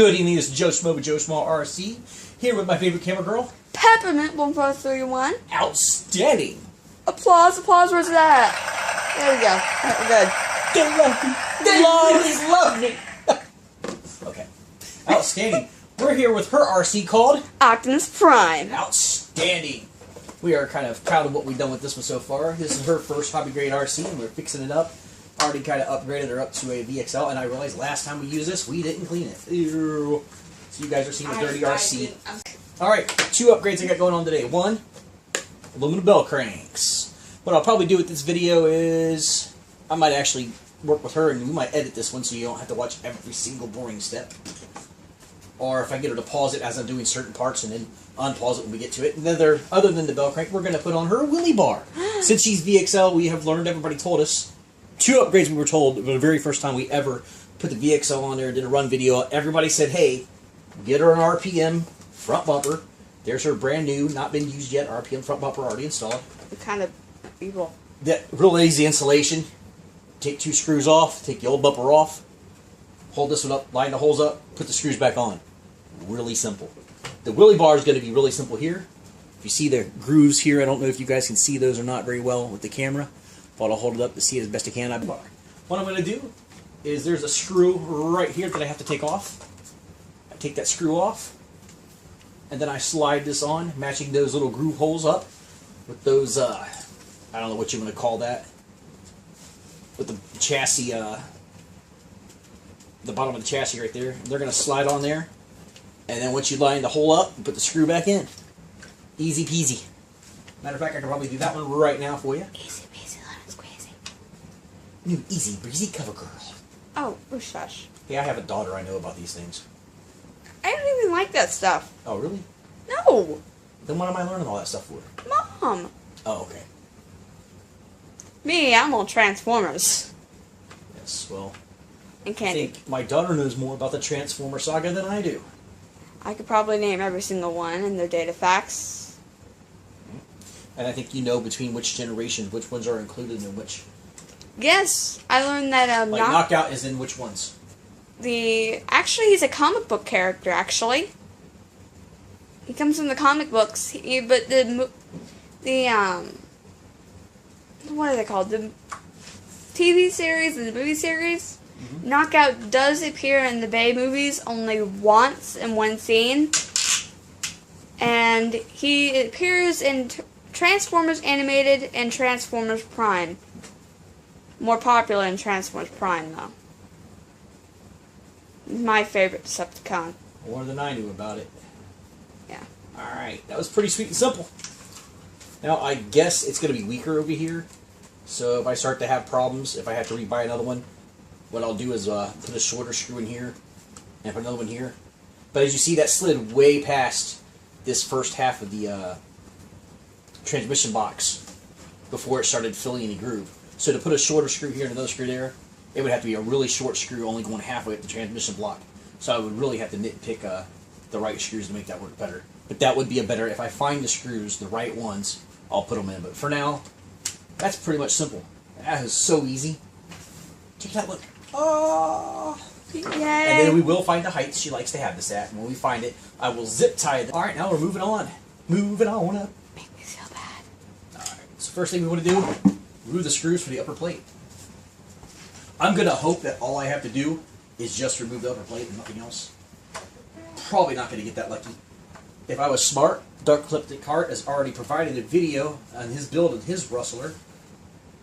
Good evening, this is Joe Schmoe with Joe Schmoe RC, here with my favorite camera girl. Peppermint 1431. Outstanding. Applause, applause, where's that? There we go. Alright, we're good. They love me. Okay. Outstanding. We're here with her RC called Optimus Prime. Outstanding. We are kind of proud of what we've done with this one so far. This is her first hobby grade RC, and we're fixing it up. Already kind of upgraded her up to a VXL, and I realized last time we used this, we didn't clean it. Ew. So you guys are seeing a dirty RC. Alright, 2 upgrades I got going on today. 1, aluminum bell cranks. What I'll probably do with this video is, I might actually work with her, and we might edit this one so you don't have to watch every single boring step. Or if I get her to pause it as I'm doing certain parts, and then unpause it when we get to it. And then other than the bell crank, we're going to put on her wheelie bar. Since she's VXL, we have learned, everybody told us, 2 upgrades we were told the very first time we ever put the VXL on there and did a run video. Everybody said, hey, get her an RPM front bumper. There's her brand new, not been used yet, RPM front bumper already installed. Kind of evil. That real easy installation. Take 2 screws off, take the old bumper off, hold this one up, line the holes up, put the screws back on. Really simple. The wheelie bar is going to be really simple here. If you see the grooves here, I don't know if you guys can see those or not very well with the camera. But I'll hold it up to see it as best I can. What I'm going to do is there's a screw right here that I have to take off. I take that screw off, and then I slide this on, matching those little groove holes up with those, I don't know what you want to call that, with the chassis, the bottom of the chassis right there. They're going to slide on there, and then once you line the hole up, you put the screw back in. Easy peasy. Matter of fact, I can probably do that one right now for you. Easy peasy, lemon squeezy. New easy breezy cover girl. Oh, shush. Hey, I have a daughter. I know about these things. I don't even like that stuff. Oh, really? No. Then what am I learning all that stuff for? Mom. Oh, okay. Me, I'm on Transformers. Yes, well, And I candy. think my daughter knows more about the Transformer saga than I do. I could probably name every single one and their data facts. And I think you know between which generations, which ones are included in which. Yes, I learned that Like Knockout is in which ones? Actually, he's a comic book character. Actually, he comes from the comic books. But what are they called? The TV series and the movie series. Mm-hmm. Knockout does appear in the Bay movies only once in one scene, and he appears in Transformers Animated and Transformers Prime. More popular in Transformers Prime, though. My favorite Decepticon. More than I knew about it. Yeah. Alright, that was pretty sweet and simple. Now, I guess it's going to be weaker over here. So if I start to have problems, if I have to rebuy another one, what I'll do is put a shorter screw in here and put another one here. But as you see, that slid way past this first half of the transmission box before it started filling any groove. So to put a shorter screw here and another screw there, it would have to be a really short screw only going halfway up the transmission block. So I would really have to nitpick the right screws to make that work better. But that would be a better, if I find the screws, the right ones, I'll put them in. But for now, that's pretty much simple. That is so easy. Check that look. Oh! Yay! And then we will find the heights she likes to have this at. And when we find it, I will zip tie it. Alright, now we're moving on. Moving on up. Make me feel bad. Alright, so first thing we want to do, remove the screws for the upper plate. I'm going to hope that all I have to do is just remove the upper plate and nothing else. Probably not going to get that lucky. If I was smart, Dark Ecliptic Cart has already provided a video on his build of his Rustler,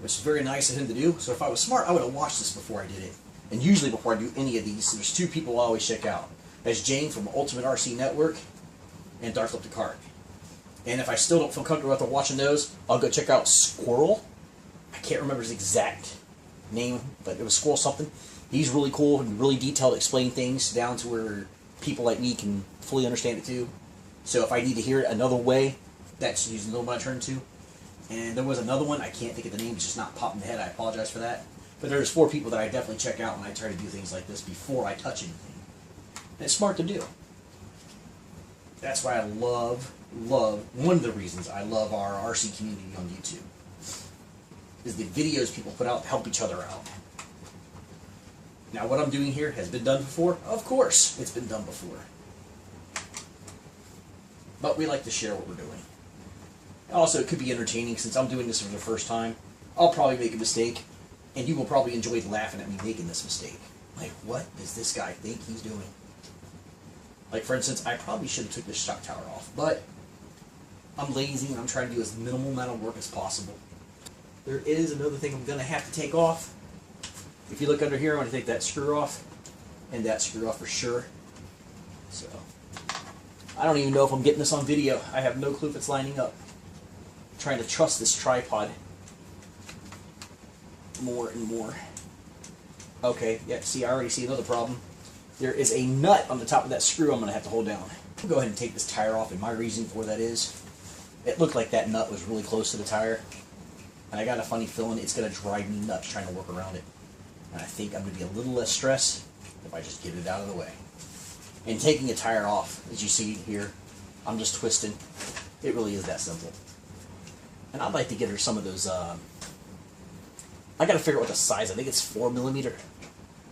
which is very nice of him to do. So if I was smart, I would have watched this before I did it. And usually before I do any of these, there's 2 people I always check out. That's Jane from Ultimate RC Network and Dark Ecliptic Cart. And if I still don't feel comfortable after watching those, I'll go check out Squirrel. I can't remember his exact name, but it was Squirrel something. He's really cool and really detailed, explain things down to where people like me can fully understand it too. So if I need to hear it another way, that's usually the one I turn to. And there was another one, I can't think of the name, it's just not popping in the head, I apologize for that. But there's 4 people that I definitely check out when I try to do things like this before I touch anything. And it's smart to do. That's why I love, one of the reasons I love our RC community on YouTube. Is the videos people put out to help each other out. Now what I'm doing here has been done before? Of course it's been done before. But we like to share what we're doing. Also, it could be entertaining since I'm doing this for the first time. I'll probably make a mistake, and you will probably enjoy laughing at me making this mistake. Like, what does this guy think he's doing? Like, for instance, I probably should have took this shock tower off, but I'm lazy and I'm trying to do as minimal amount of work as possible. There is another thing I'm going to have to take off. If you look under here, I'm going to take that screw off, and that screw off for sure. So, I don't even know if I'm getting this on video. I have no clue if it's lining up. I'm trying to trust this tripod more and more. Okay, yeah, see, I already see another problem. There is a nut on the top of that screw I'm going to have to hold down. I'll go ahead and take this tire off, and my reason for that is it looked like that nut was really close to the tire, and I got a funny feeling it's going to drive me nuts trying to work around it. And I think I'm going to be a little less stressed if I just get it out of the way. And taking a tire off, as you see here, I'm just twisting. It really is that simple. And I'd like to get her some of those, I got to figure out what the size, I think it's 4mm.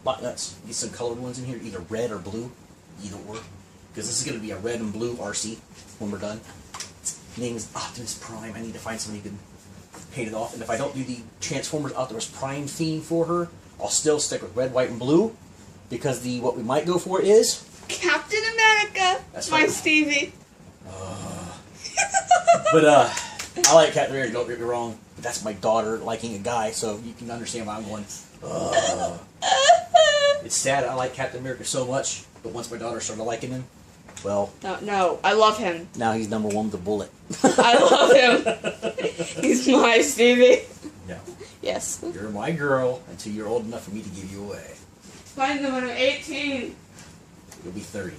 Lot nuts. Get some colored ones in here, either red or blue, either or. Because this is going to be a red and blue RC when we're done. Its name is Optimus Prime. I need to find somebody who can paint it off. And if I don't do the Transformers Optimus Prime theme for her, I'll still stick with red, white, and blue. Because what we might go for is Captain America. That's my right. Stevie. But I like Captain America, don't get me wrong. But that's my daughter liking a guy, so you can understand why I'm going, It's sad I like Captain America so much, but once my daughter started liking him, well... No, I love him. Now he's number one with a bullet. I love him. He's my Stevie. No. Yes. You're my girl until you're old enough for me to give you away. Find them when I'm 18. You'll be 30.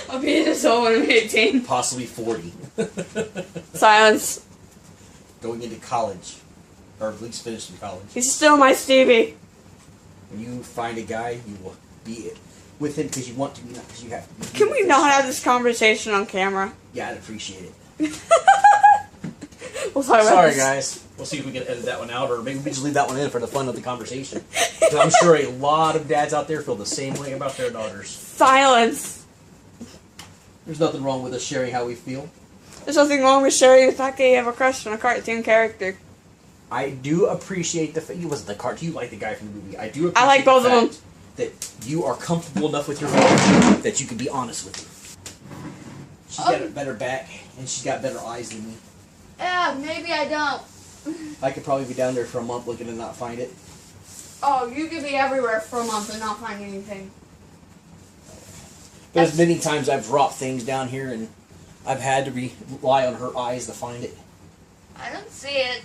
I'll be this old when I'm 18. Possibly 40. Silence. Going into college. Or at least finishing college. He's still my Stevie. When you find a guy, you will be with him because you want to be, not because you have to be. Can we not have this conversation on camera? Yeah, I'd appreciate it. We'll talk about Sorry, this. guys. We'll see if we can edit that one out, or maybe we just leave that one in for the fun of the conversation. 'Cause I'm sure a lot of dads out there feel the same way about their daughters. Silence. There's nothing wrong with us sharing how we feel. There's nothing wrong with sharing the fact that you have a crush on a cartoon character. I do appreciate the fact you wasn't the cartoon. You like the guy from the movie. I do. Appreciate I like both the of them. fact that you are comfortable enough with your daughter that you can be honest with her. She's got a better back and she's got better eyes than me. Yeah, maybe I don't. I could probably be down there for a month looking and not find it. Oh, you could be everywhere for a month and not find anything. But as many times I've dropped things down here and I've had to rely on her eyes to find it. I don't see it.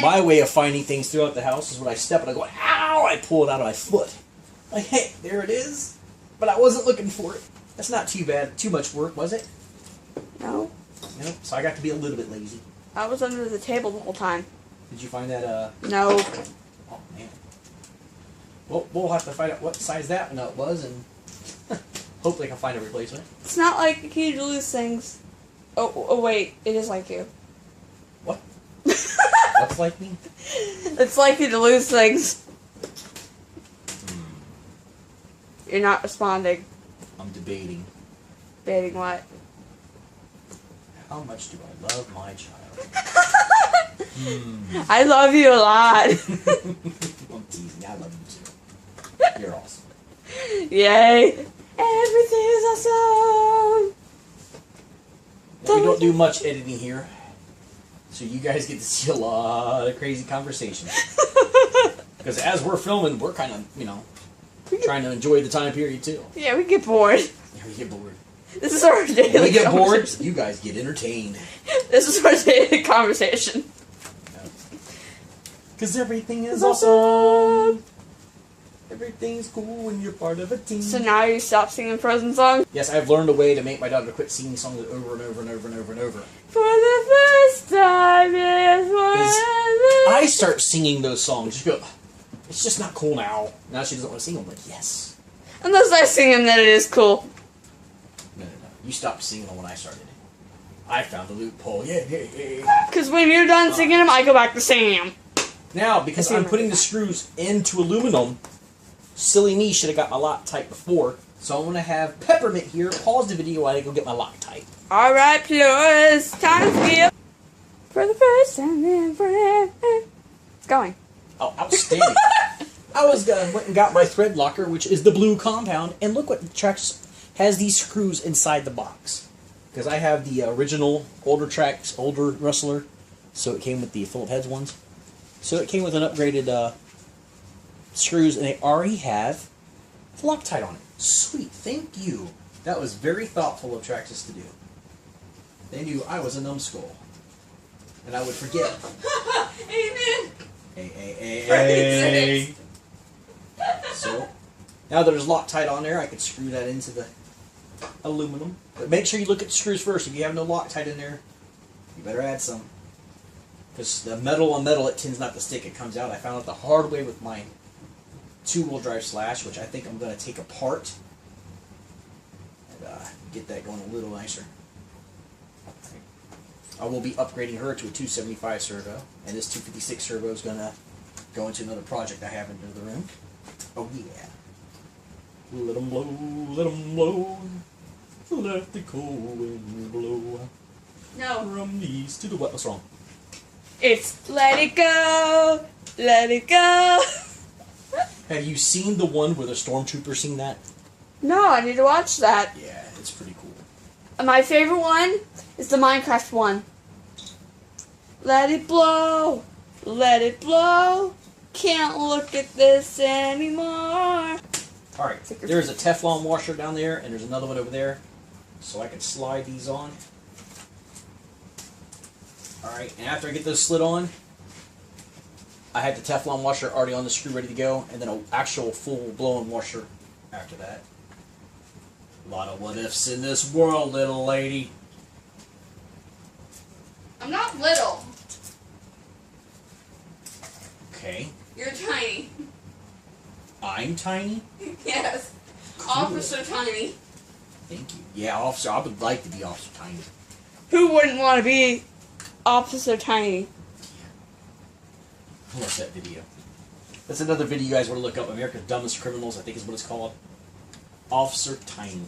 My way of finding things throughout the house is when I step and I go, ow! I pull it out of my foot. Like, hey, there it is. But I wasn't looking for it. That's not too bad. Too much work, was it? No. You know, so I got to be a little bit lazy. I was under the table the whole time. Did you find that, No. Oh, man. Well, we'll have to find out what size that nut was, and hopefully I can find a replacement. It's not like you to lose things. Oh, wait. It is like you. What? What's like me? It's like you to lose things. You're not responding. I'm debating. Debating what? How much do I love my child? I love you a lot. I'm teasing. I love you too. You're awesome. Yay. Everything is awesome. Now, we don't do much editing here, so you guys get to see a lot of crazy conversations. Because as we're filming, we're kind of, you know, trying to enjoy the time period too. Yeah, we get bored. Yeah, we get bored. This is our daily When we get bored, conversation. you guys get entertained. This is our daily conversation. Because everything is awesome. Everything's cool when you're part of a team. So now you stop singing Frozen songs? Yes, I've learned a way to make my daughter quit singing songs over and over and over and over and over. For the first time in forever. I start singing those songs. She go, it's just not cool now. Now she doesn't want to sing them. I'm like, yes. Unless I sing them, then it is cool. No. You stopped singing them when I started. I found the loophole. Yeah. Because when you're done singing them, I go back to singing them. Now, because I'm putting the screws into aluminum, silly me should have got my Loctite before. So I'm going to have Peppermint here pause the video while I go get my Loctite. Alright, plus, time to skip. For the first time ever. It's going. Oh, outstanding. I went and got my thread locker, which is the blue compound, and look what Trax has these screws inside the box. Because I have the original older Rustler, so it came with the Phillip Heads ones. So it came with an upgraded screws, and they already have the Loctite on it. Sweet, thank you. That was very thoughtful of Traxxas to do. They knew I was a numbskull, and I would forget. Amen. Hey. So, now that there's Loctite on there, I can screw that into the aluminum. But make sure you look at the screws first. If you have no Loctite in there, you better add some. Because the metal on metal, it tends not to stick. It comes out. I found out the hard way with my two-wheel drive Slash, which I think I'm going to take apart and get that going a little nicer. I will be upgrading her to a 275 servo, and this 256 servo is going to go into another project I have in the room. Oh yeah. Let 'em blow, let 'em blow, let the cold wind blow. No. From the east to the west. What's wrong? It's let it go, let it go. Have you seen the one where the stormtroopers sing that? No, I need to watch that. Yeah, it's pretty cool. My favorite one is the Minecraft one. Let it blow, can't look at this anymore. Alright, there's a Teflon washer down there, and there's another one over there, so I can slide these on. Alright, and after I get those slid on, I had the Teflon washer already on the screw ready to go, and then an actual full-blown washer after that. A lot of what-ifs in this world, little lady. I'm not little. Okay. You're tiny. I'm tiny? Yes. Cool. Officer Tiny. Thank you. Yeah, Officer, I would like to be Officer Tiny. Who wouldn't want to be Officer Tiny? I love that video. That's another video you guys want to look up. America's Dumbest Criminals, I think is what it's called. Officer Tiny.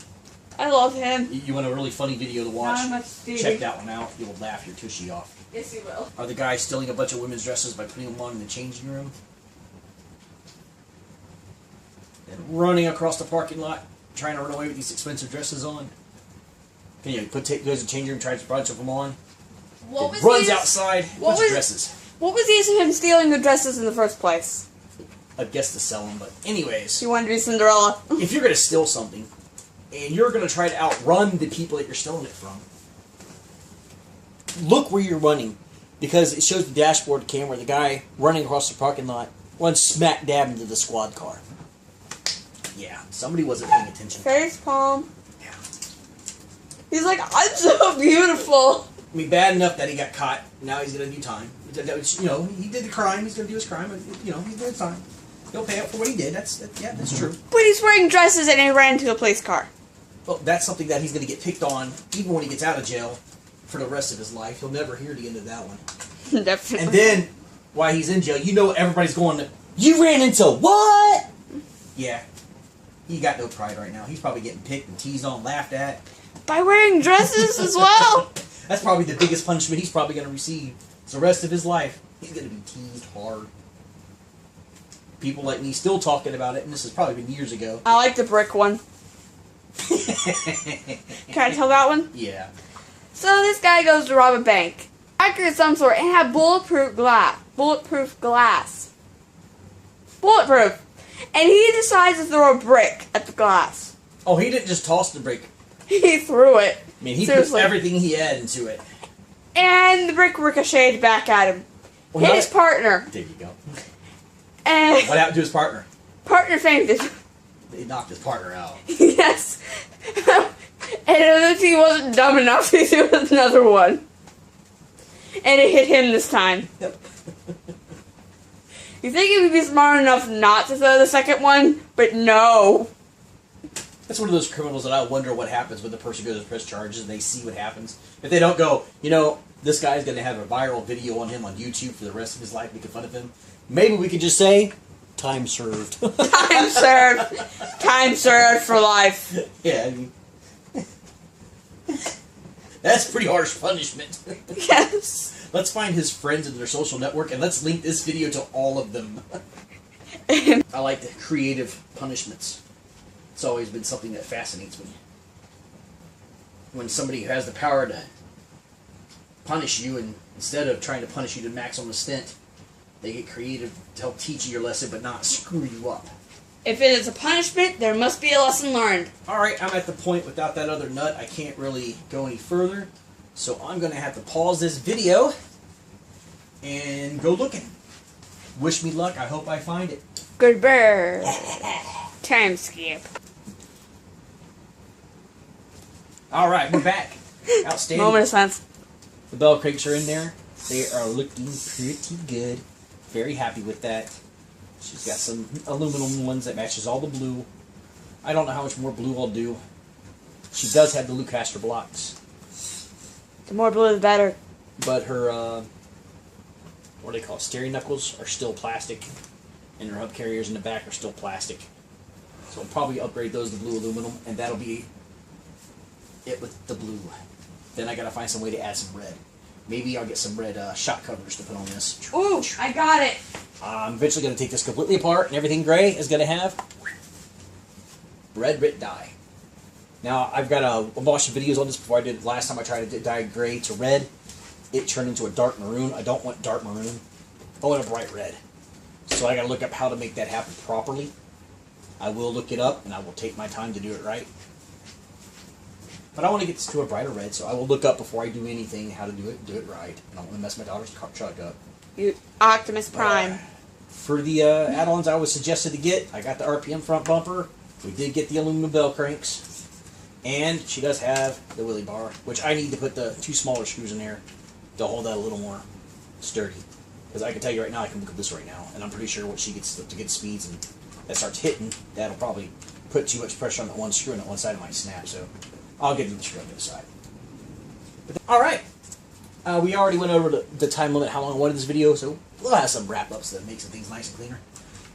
I love him. You want a really funny video to watch? Not much Stevie. Check that one out. You will laugh your tushy off. Yes, you will. Are the guys stealing a bunch of women's dresses by putting them on in the changing room? And running across the parking lot, trying to run away with these expensive dresses on? Can you goes to the changing room, tries a bunch of them on? Runs outside, puts dresses. What was the use of him stealing the dresses in the first place? I guess to sell them, but anyways. He wanted to be Cinderella. If you're going to steal something, and you're going to try to outrun the people that you're stealing it from, look where you're running, because it shows the dashboard camera, the guy running across the parking lot runs smack dab into the squad car. Yeah, somebody wasn't paying attention. Face palm. Yeah. He's like, I'm so beautiful. I mean, bad enough that he got caught. Now he's going to do time. You know, he did the crime. He's going to do his crime. You know, he's doing time. He'll pay up for what he did. That's true. But he's wearing dresses and he ran into a police car. Well, that's something that he's going to get picked on even when he gets out of jail for the rest of his life. He'll never hear the end of that one. Definitely. And then, while he's in jail, you know everybody's going, you ran into what? Yeah. He got no pride right now. He's probably getting picked and teased on, laughed at. By wearing dresses as well. That's probably the biggest punishment he's probably going to receive. It's the rest of his life. He's going to be teased hard. People like me still talking about it, and this has probably been years ago. I like the brick one. Can I tell that one? Yeah. So this guy goes to rob a bank. Hacker of some sort and had bulletproof glass. Bulletproof. And he decides to throw a brick at the glass. Oh, he didn't just toss the brick. He threw it. I mean, he Seriously. put everything he had into it. And the brick ricocheted back at him. Well, Hit his partner. There you go. And What happened to his partner? partner fainted. He knocked his partner out. Yes. And if he wasn't dumb enough, he threw another one. And it hit him this time. Yep. You think he would be smart enough not to throw the second one? But no. That's one of those criminals that I wonder what happens when the person goes to press charges and they see what happens. If they don't go, you know, this guy's going to have a viral video on him on YouTube for the rest of his life making fun of him. Maybe we could just say, time served. Time served. Time served for life. Yeah, I mean, that's pretty harsh punishment. Yes. Let's find his friends in their social network and let's link this video to all of them. I like the creative punishments. It's always been something that fascinates me. When somebody who has the power to punish you, and instead of trying to punish you to maximum extent, they get creative to help teach you your lesson but not screw you up. If it is a punishment, there must be a lesson learned. Alright, I'm at the point without that other nut, I can't really go any further. So I'm going to have to pause this video and go looking. Wish me luck, I hope I find it. Good bird. Time skip. Alright, we're back. Outstanding. Moment of silence. The bell cranks are in there. They are looking pretty good. Very happy with that. She's got some aluminum ones that matches all the blue. I don't know how much more blue I'll do. She does have the Lucaster blocks. The more blue, the better. But her, what do they call it, steering knuckles are still plastic. And her hub carriers in the back are still plastic. So I'll probably upgrade those to blue aluminum, and that'll be it with the blue. Then I gotta find some way to add some red. Maybe I'll get some red shock covers to put on this. Ooh, I got it. I'm eventually going to take this completely apart, and everything gray is going to have red dye. Now, I've watched videos on this before I did it. Last time I tried to dye gray to red, it turned into a dark maroon. I don't want dark maroon. I want a bright red. So I got to look up how to make that happen properly. I will look it up, and I will take my time to do it right. But I want to get this to a brighter red, so I will look up before I do anything how to do it right. And I don't want to mess my daughter's truck up. You Optimus Prime. For the add-ons I was suggested to get, I got the RPM front bumper. We did get the aluminum bell cranks. And she does have the wheelie bar, which I need to put the 2 smaller screws in there to hold that a little more sturdy. Because I can tell you right now, I can look at this right now, and I'm pretty sure once she gets to get speeds and that starts hitting, that'll probably put too much pressure on that one screw, and that one side might snap, so I'll get the screw on the other side. Alright, we already went over the time limit, how long I wanted this video, so we'll have some wrap-ups that makes things nice and cleaner.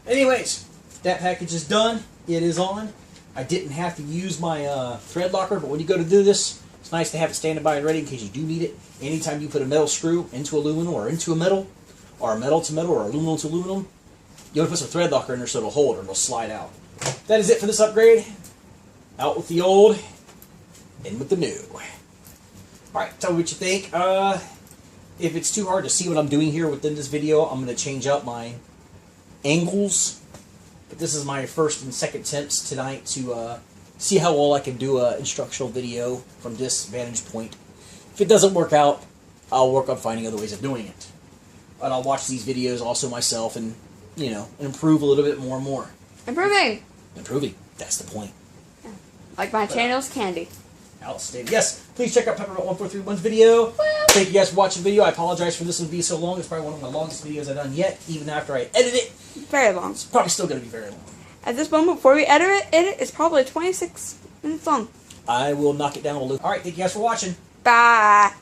Anyways, that package is done. It is on. I didn't have to use my thread locker, but when you go to do this, it's nice to have it standing by and ready in case you do need it. Anytime you put a metal screw into aluminum or into a metal to metal, or aluminum to aluminum, you want to put some thread locker in there so it'll hold or it'll slide out. That is it for this upgrade. Out with the old, in with the new. Alright, tell me what you think. If it's too hard to see what I'm doing here within this video, I'm going to change up my angles. But this is my first and second attempts tonight to see how well I can do an instructional video from this vantage point. If it doesn't work out, I'll work on finding other ways of doing it. But I'll watch these videos also myself and, you know, improve a little bit more and more. Improving. Improving. That's the point. Yeah. Like my channel's candy. Outstanding. Yes, please check out Peppermint1431's video. Well, Thank you guys for watching the video. I apologize for this one being so long. It's probably one of my longest videos I've done yet, even after I edit it. very long. It's probably still going to be very long. At this moment, before we edit it, it's probably 26 minutes long. I will knock it down a little. Alright, thank you guys for watching. Bye.